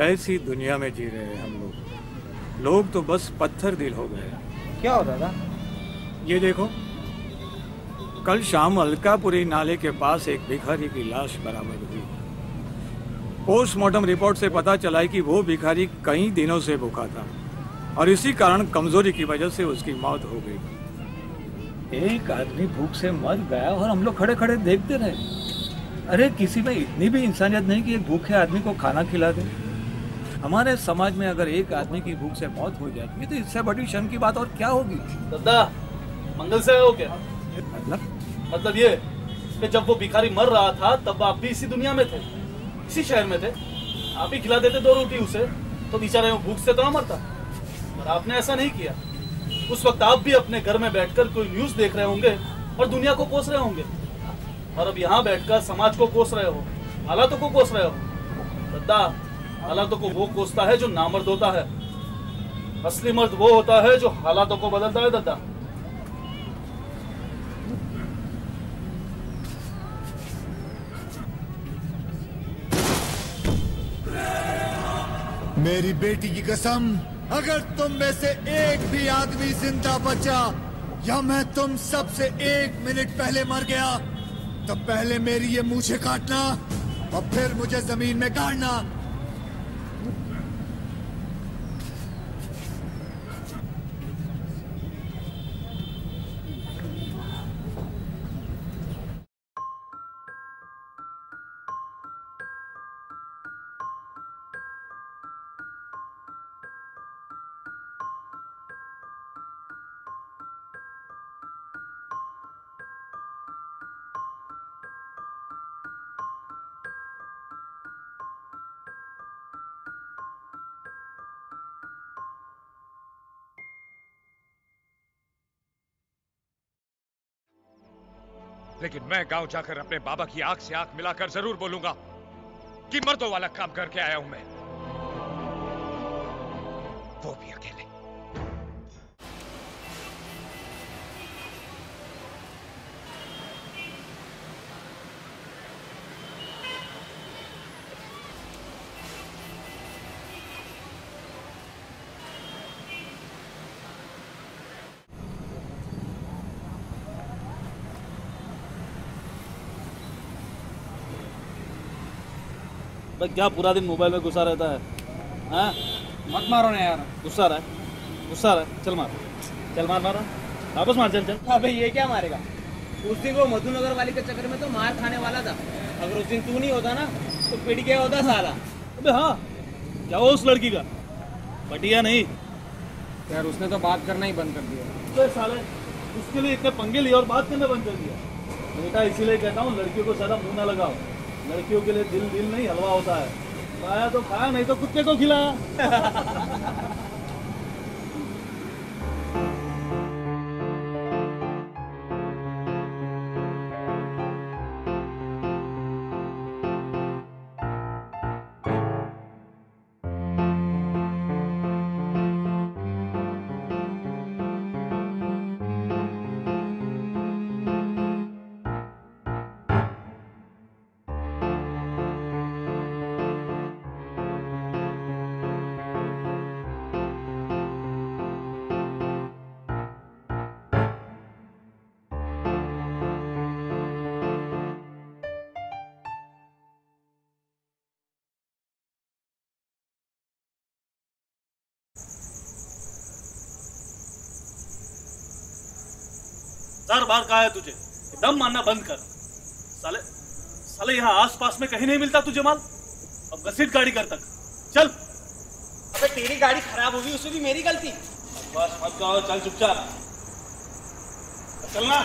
कैसी दुनिया में जी रहे हैं हम लोग। लोग तो बस पत्थर दिल हो गए। क्या हो दादा? ये देखो, कल शाम अलकापुरी नाले के पास एक भिखारी की लाश बरामद हुई। पोस्टमार्टम रिपोर्ट से पता चला कि वो भिखारी कई दिनों से भूखा था और इसी कारण कमजोरी की वजह से उसकी मौत हो गई। एक आदमी भूख से मर गया और हम लोग खड़े खड़े देखते रहे। अरे किसी में इतनी भी इंसानियत नहीं कि एक भूखे आदमी को खाना खिला दे। हमारे समाज में अगर एक आदमी की भूख से मौत हो जाती है तो इससे बड़ी शर्म की बात और क्या होगी? दादा, मंगल से हो क्या? मतलब ये कि जब वो भिखारी मर रहा था तब आप भी इसी दुनिया में थे, इसी शहर में थे। आप ही खिला देते 2 रोटी उसे तो बेचारे वो भूख से तो ना मरता। पर आपने ऐसा नहीं किया। उस वक्त आप भी अपने घर में बैठकर कोई न्यूज देख रहे होंगे और दुनिया को कोस रहे होंगे, और अब यहाँ बैठकर समाज को कोस रहे हो, हालातों को कोस रहे हो। दादा, हालातों को वो कोसता है जो नामर्द होता है। असली मर्द वो होता है जो हालातों को बदलता है। दादा, मेरी बेटी की कसम, अगर तुम में से एक भी आदमी जिंदा बचा या मैं तुम सब से 1 मिनट पहले मर गया तो पहले मेरी ये मूछें काटना और फिर मुझे जमीन में गाड़ना। लेकिन मैं गांव जाकर अपने बाबा की आंख से आंख मिलाकर जरूर बोलूंगा कि मर्दों वाला काम करके आया हूं मैं, वो भी अकेले। भाई क्या पूरा दिन मोबाइल में घुसा रहता है? हाँ, मत मारो ना यार। गुस्सा रहा है, गुस्सा रहा है। चल मार, चल मार, मार वापस मार, चल चल। अबे ये क्या मारेगा? उस दिन वो मधुनगर वाली के चक्कर में तो मार खाने वाला था। अगर उस दिन तू नहीं होता ना तो पिट गया होता साला। अबे हाँ, क्या वो उस लड़की का बटिया नहीं यार? उसने तो बात करना ही बंद कर दिया। तो साले उसके लिए इतने पंगे लिए और बात करना बंद कर दिया। बेटा इसीलिए कहता हूँ लड़कियों को ज्यादा मुंह ना लगाओ। लड़कियों के लिए दिल दिल नहीं हलवा होता है। खाया तो खाया, नहीं तो कुत्ते को खिलाया। हर बार कहा है तुझे, दम मारना बंद कर। साले साले यहाँ आसपास में कहीं नहीं मिलता तुझे माल। अब घसीट गाड़ी कर तक चल। अबे तेरी गाड़ी खराब होगी, उसमें भी मेरी गलती। बस मत कहो, चल चुपचाप चलना।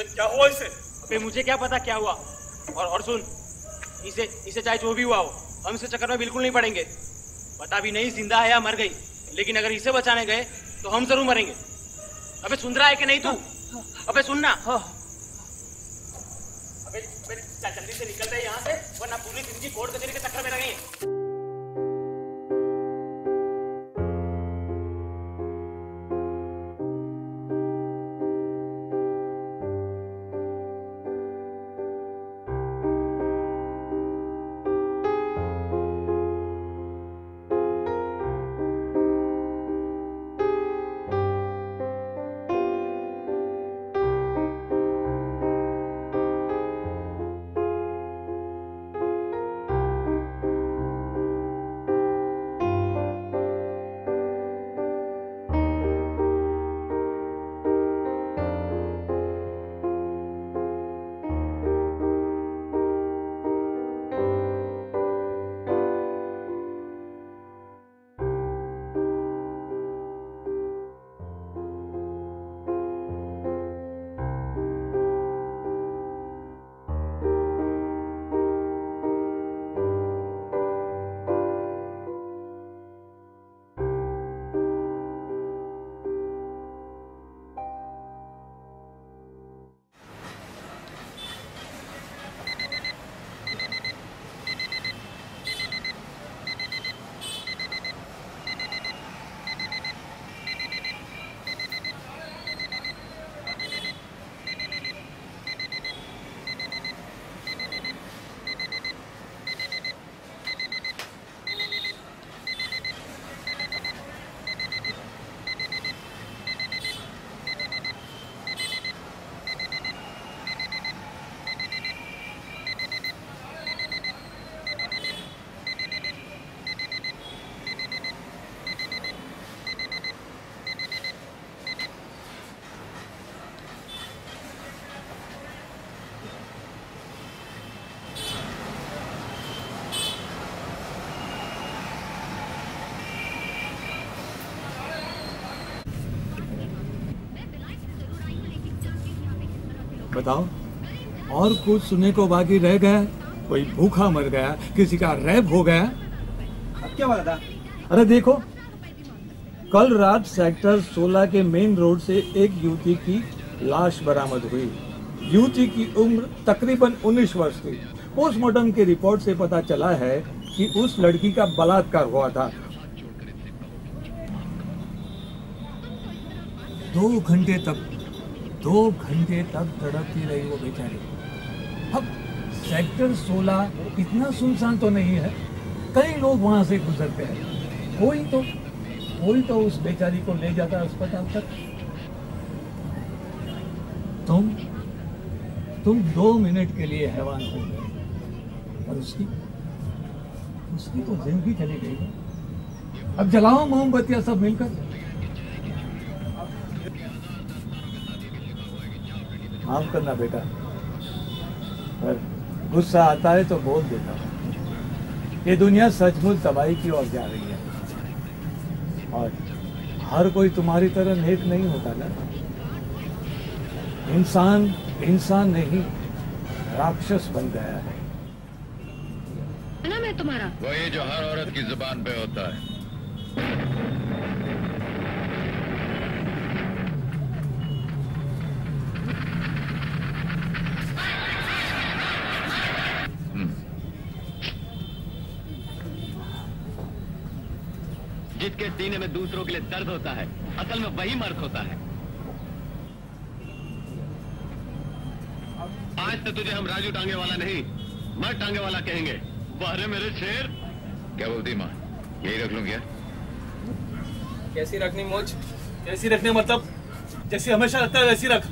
क्या हुआ इसे? अबे मुझे क्या पता क्या हुआ। और सुन, इसे चाहे जो भी हुआ हो, हम इसे चक्कर में बिल्कुल नहीं पड़ेंगे। पता भी नहीं जिंदा है या मर गई। लेकिन अगर इसे बचाने गए तो हम जरूर मरेंगे। अबे सुन रहा है कि नहीं तू? अबे सुनना। अबे जल्दी से निकलते हैं यहाँ से, वरना पूरी जिंदगी कोर्ट कचहरी के चक्कर में लगेंगे। बताओ, और कुछ सुनने को बाकी रह गया? कोई भूखा मर गया, किसी का रेप हो गया? अब क्या बात था? अरे देखो, कल रात सेक्टर 16 के मेन रोड से एक युवती की लाश बरामद हुई। युवती की उम्र तकरीबन 19 वर्ष थी। पोस्टमार्टम की रिपोर्ट से पता चला है कि उस लड़की का बलात्कार हुआ था। 2 घंटे तक तड़पती रही वो बेचारी। अब सेक्टर 16 इतना सुनसान तो नहीं है, कई लोग वहां से गुजरते हैं। कोई तो उस बेचारी को ले जाता अस्पताल तक। तुम 2 मिनट के लिए हैवान हो गए और उसकी तो जिंदगी चली गई। अब जलाओ मोमबत्तियां सब मिलकर। माफ करना बेटा, पर गुस्सा आता है तो बोल देता हूँ। ये दुनिया सचमुच तबाही की ओर जा रही है और हर कोई तुम्हारी तरह नेक नहीं होता ना। इंसान नहीं, राक्षस बन गया है ना मैं तुम्हारा। वही जो हर औरत की जुबान पे होता है। जिसके सीने में दूसरों के लिए दर्द होता है, असल में वही मर्द होता है। आज से तुझे हम राजू टांगे वाला नहीं, मर्द टांगे वाला कहेंगे। बाहर मेरे शेर। क्या बोलती माँ? यही रख लूं क्या? कैसी रखनी मोच? कैसी रखनी मतलब जैसी हमेशा रखता है वैसी रख।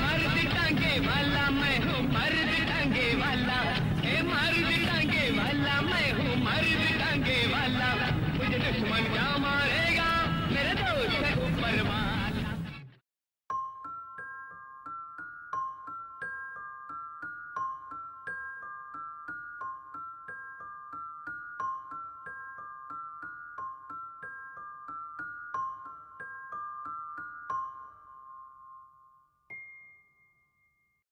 मर्द टांगे वाला मैं हूँ।